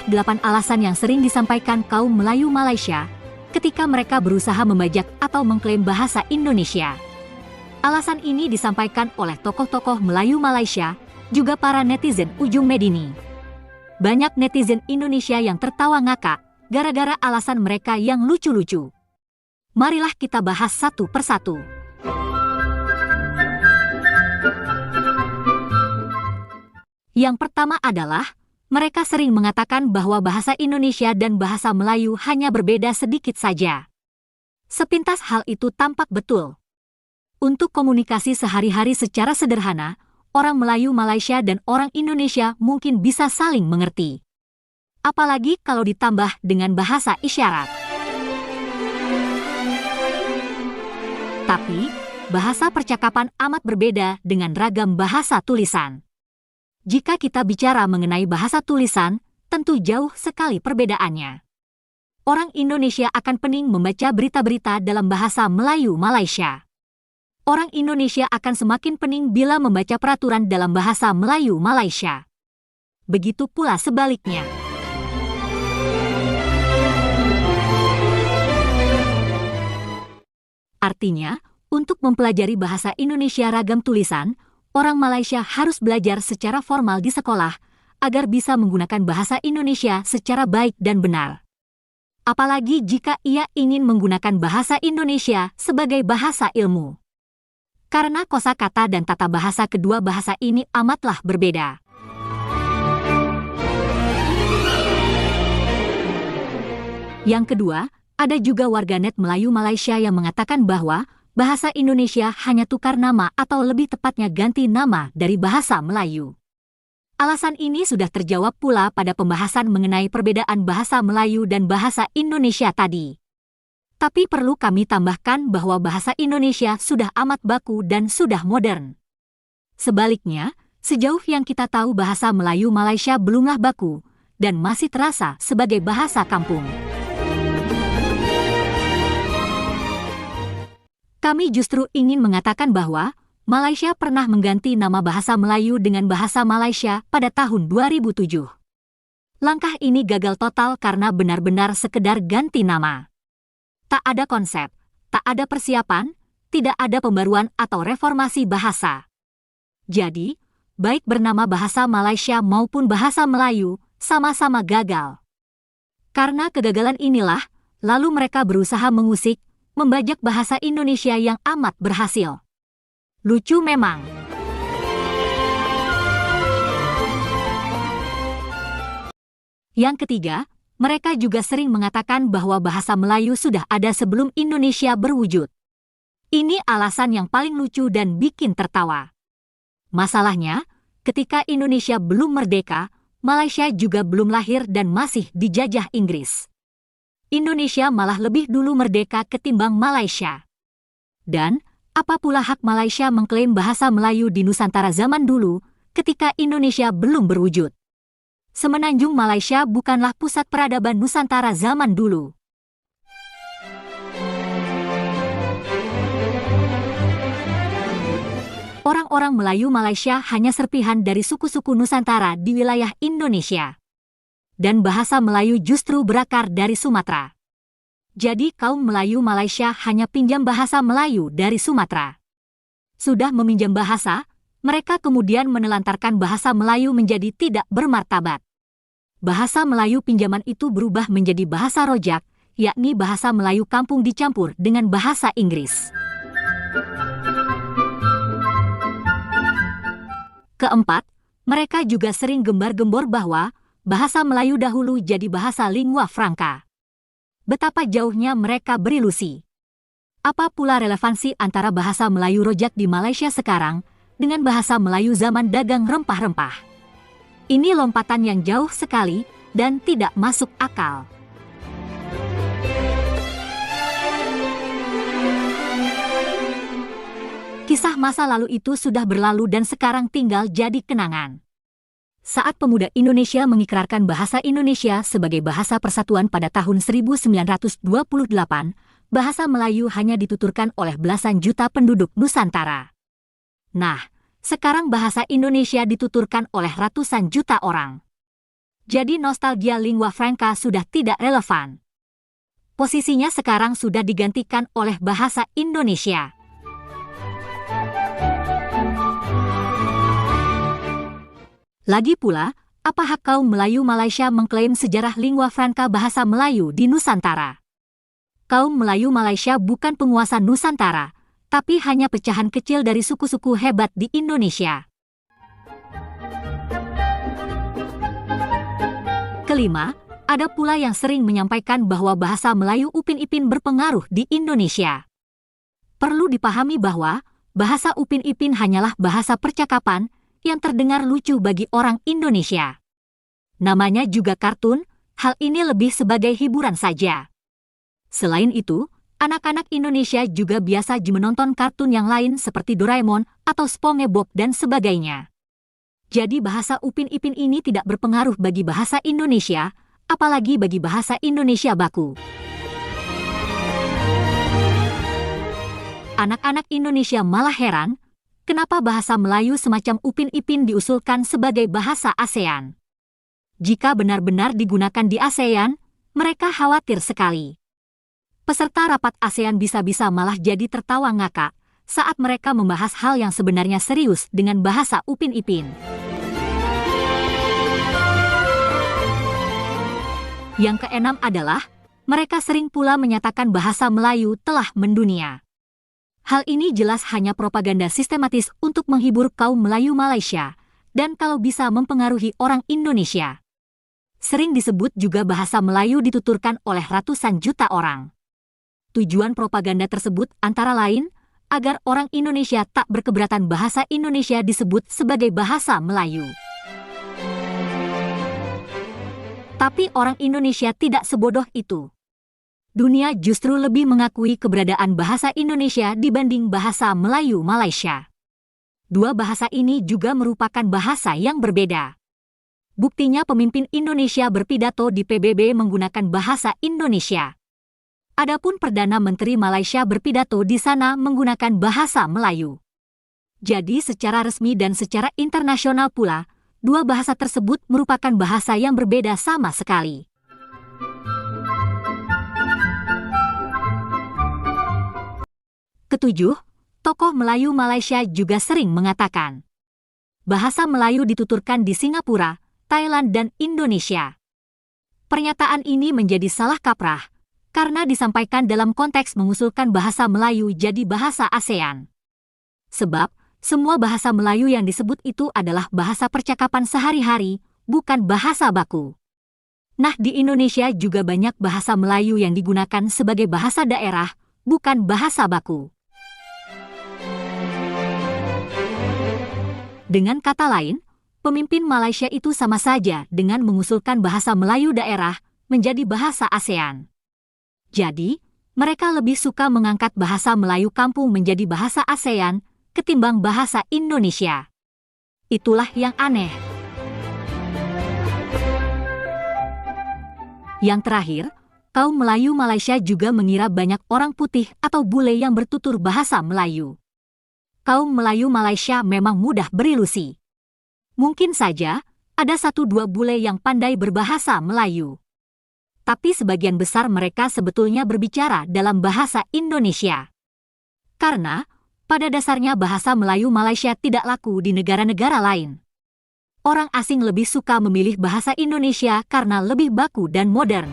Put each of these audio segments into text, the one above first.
8 alasan yang sering disampaikan kaum Melayu Malaysia ketika mereka berusaha membajak atau mengklaim bahasa Indonesia. Alasan ini disampaikan oleh tokoh-tokoh Melayu Malaysia, juga para netizen ujung Medini. Banyak netizen Indonesia yang tertawa ngakak gara-gara alasan mereka yang lucu-lucu. Marilah kita bahas satu persatu. Yang pertama adalah, mereka sering mengatakan bahwa bahasa Indonesia dan bahasa Melayu hanya berbeda sedikit saja. Sepintas hal itu tampak betul. Untuk komunikasi sehari-hari secara sederhana, orang Melayu Malaysia dan orang Indonesia mungkin bisa saling mengerti. Apalagi kalau ditambah dengan bahasa isyarat. Tapi, bahasa percakapan amat berbeda dengan ragam bahasa tulisan. Jika kita bicara mengenai bahasa tulisan, tentu jauh sekali perbedaannya. Orang Indonesia akan pening membaca berita-berita dalam bahasa Melayu Malaysia. Orang Indonesia akan semakin pening bila membaca peraturan dalam bahasa Melayu Malaysia. Begitu pula sebaliknya. Artinya, untuk mempelajari bahasa Indonesia ragam tulisan, orang Malaysia harus belajar secara formal di sekolah agar bisa menggunakan bahasa Indonesia secara baik dan benar. Apalagi jika ia ingin menggunakan bahasa Indonesia sebagai bahasa ilmu. Karena kosakata dan tata bahasa kedua bahasa ini amatlah berbeda. Yang kedua, ada juga warganet Melayu Malaysia yang mengatakan bahwa bahasa Indonesia hanya tukar nama atau lebih tepatnya ganti nama dari bahasa Melayu. Alasan ini sudah terjawab pula pada pembahasan mengenai perbedaan bahasa Melayu dan bahasa Indonesia tadi. Tapi perlu kami tambahkan bahwa bahasa Indonesia sudah amat baku dan sudah modern. Sebaliknya, sejauh yang kita tahu bahasa Melayu Malaysia belumlah baku dan masih terasa sebagai bahasa kampung. Kami justru ingin mengatakan bahwa Malaysia pernah mengganti nama bahasa Melayu dengan bahasa Malaysia pada tahun 2007. Langkah ini gagal total karena benar-benar sekedar ganti nama. Tak ada konsep, tak ada persiapan, tidak ada pembaruan atau reformasi bahasa. Jadi, baik bernama bahasa Malaysia maupun bahasa Melayu, sama-sama gagal. Karena kegagalan inilah, lalu mereka berusaha mengusik, membajak bahasa Indonesia yang amat berhasil. Lucu memang. Yang ketiga, mereka juga sering mengatakan bahwa bahasa Melayu sudah ada sebelum Indonesia berwujud. Ini alasan yang paling lucu dan bikin tertawa. Masalahnya, ketika Indonesia belum merdeka, Malaysia juga belum lahir dan masih dijajah Inggris. Indonesia malah lebih dulu merdeka ketimbang Malaysia. Dan, apa pula hak Malaysia mengklaim bahasa Melayu di Nusantara zaman dulu, ketika Indonesia belum berwujud? Semenanjung Malaysia bukanlah pusat peradaban Nusantara zaman dulu. Orang-orang Melayu Malaysia hanya serpihan dari suku-suku Nusantara di wilayah Indonesia. Dan bahasa Melayu justru berakar dari Sumatera. Jadi kaum Melayu Malaysia hanya pinjam bahasa Melayu dari Sumatera. Sudah meminjam bahasa, mereka kemudian menelantarkan bahasa Melayu menjadi tidak bermartabat. Bahasa Melayu pinjaman itu berubah menjadi bahasa rojak, yakni bahasa Melayu kampung dicampur dengan bahasa Inggris. Keempat, mereka juga sering gembar-gembor bahwa bahasa Melayu dahulu jadi bahasa lingua franca. Betapa jauhnya mereka berilusi. Apa pula relevansi antara bahasa Melayu rojak di Malaysia sekarang dengan bahasa Melayu zaman dagang rempah-rempah? Ini lompatan yang jauh sekali dan tidak masuk akal. Kisah masa lalu itu sudah berlalu dan sekarang tinggal jadi kenangan. Saat pemuda Indonesia mengikrarkan bahasa Indonesia sebagai bahasa persatuan pada tahun 1928, bahasa Melayu hanya dituturkan oleh belasan juta penduduk Nusantara. Nah, sekarang bahasa Indonesia dituturkan oleh ratusan juta orang. Jadi nostalgia lingua franca sudah tidak relevan. Posisinya sekarang sudah digantikan oleh bahasa Indonesia. Lagi pula, apa hak kaum Melayu Malaysia mengklaim sejarah lingua franca bahasa Melayu di Nusantara? Kaum Melayu Malaysia bukan penguasa Nusantara, tapi hanya pecahan kecil dari suku-suku hebat di Indonesia. Kelima, ada pula yang sering menyampaikan bahwa bahasa Melayu Upin Ipin berpengaruh di Indonesia. Perlu dipahami bahwa bahasa Upin Ipin hanyalah bahasa percakapan yang terdengar lucu bagi orang Indonesia. Namanya juga kartun, hal ini lebih sebagai hiburan saja. Selain itu, anak-anak Indonesia juga biasa menonton kartun yang lain seperti Doraemon atau SpongeBob dan sebagainya. Jadi bahasa Upin Ipin ini tidak berpengaruh bagi bahasa Indonesia, apalagi bagi bahasa Indonesia baku. Anak-anak Indonesia malah heran, kenapa bahasa Melayu semacam Upin Ipin diusulkan sebagai bahasa ASEAN. Jika benar-benar digunakan di ASEAN, mereka khawatir sekali. Peserta rapat ASEAN bisa-bisa malah jadi tertawa ngakak saat mereka membahas hal yang sebenarnya serius dengan bahasa Upin Ipin. Yang keenam adalah, mereka sering pula menyatakan bahasa Melayu telah mendunia. Hal ini jelas hanya propaganda sistematis untuk menghibur kaum Melayu Malaysia, dan kalau bisa mempengaruhi orang Indonesia. Sering disebut juga bahasa Melayu dituturkan oleh ratusan juta orang. Tujuan propaganda tersebut antara lain, agar orang Indonesia tak berkeberatan bahasa Indonesia disebut sebagai bahasa Melayu. Tapi orang Indonesia tidak sebodoh itu. Dunia justru lebih mengakui keberadaan bahasa Indonesia dibanding bahasa Melayu Malaysia. Dua bahasa ini juga merupakan bahasa yang berbeda. Buktinya pemimpin Indonesia berpidato di PBB menggunakan bahasa Indonesia. Adapun Perdana Menteri Malaysia berpidato di sana menggunakan bahasa Melayu. Jadi secara resmi dan secara internasional pula, dua bahasa tersebut merupakan bahasa yang berbeda sama sekali. Ketujuh, tokoh Melayu Malaysia juga sering mengatakan, bahasa Melayu dituturkan di Singapura, Thailand, dan Indonesia. Pernyataan ini menjadi salah kaprah, karena disampaikan dalam konteks mengusulkan bahasa Melayu jadi bahasa ASEAN. Sebab, semua bahasa Melayu yang disebut itu adalah bahasa percakapan sehari-hari, bukan bahasa baku. Nah, di Indonesia juga banyak bahasa Melayu yang digunakan sebagai bahasa daerah, bukan bahasa baku. Dengan kata lain, pemimpin Malaysia itu sama saja dengan mengusulkan bahasa Melayu daerah menjadi bahasa ASEAN. Jadi, mereka lebih suka mengangkat bahasa Melayu kampung menjadi bahasa ASEAN ketimbang bahasa Indonesia. Itulah yang aneh. Yang terakhir, kaum Melayu Malaysia juga mengira banyak orang putih atau bule yang bertutur bahasa Melayu. Kaum Melayu Malaysia memang mudah berilusi. Mungkin saja ada 1-2 bule yang pandai berbahasa Melayu. Tapi sebagian besar mereka sebetulnya berbicara dalam bahasa Indonesia. Karena pada dasarnya bahasa Melayu Malaysia tidak laku di negara-negara lain. Orang asing lebih suka memilih bahasa Indonesia karena lebih baku dan modern.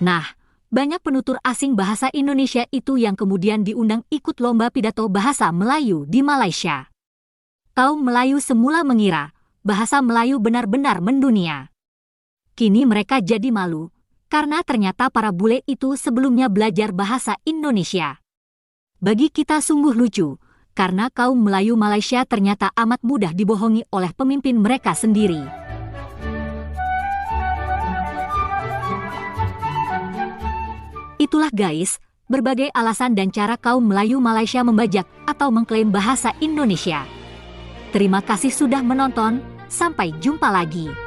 Nah, banyak penutur asing bahasa Indonesia itu yang kemudian diundang ikut lomba pidato bahasa Melayu di Malaysia. Kaum Melayu semula mengira bahasa Melayu benar-benar mendunia. Kini mereka jadi malu, karena ternyata para bule itu sebelumnya belajar bahasa Indonesia. Bagi kita sungguh lucu, karena kaum Melayu Malaysia ternyata amat mudah dibohongi oleh pemimpin mereka sendiri. Itulah guys, berbagai alasan dan cara kaum Melayu Malaysia membajak atau mengklaim bahasa Indonesia. Terima kasih sudah menonton, sampai jumpa lagi.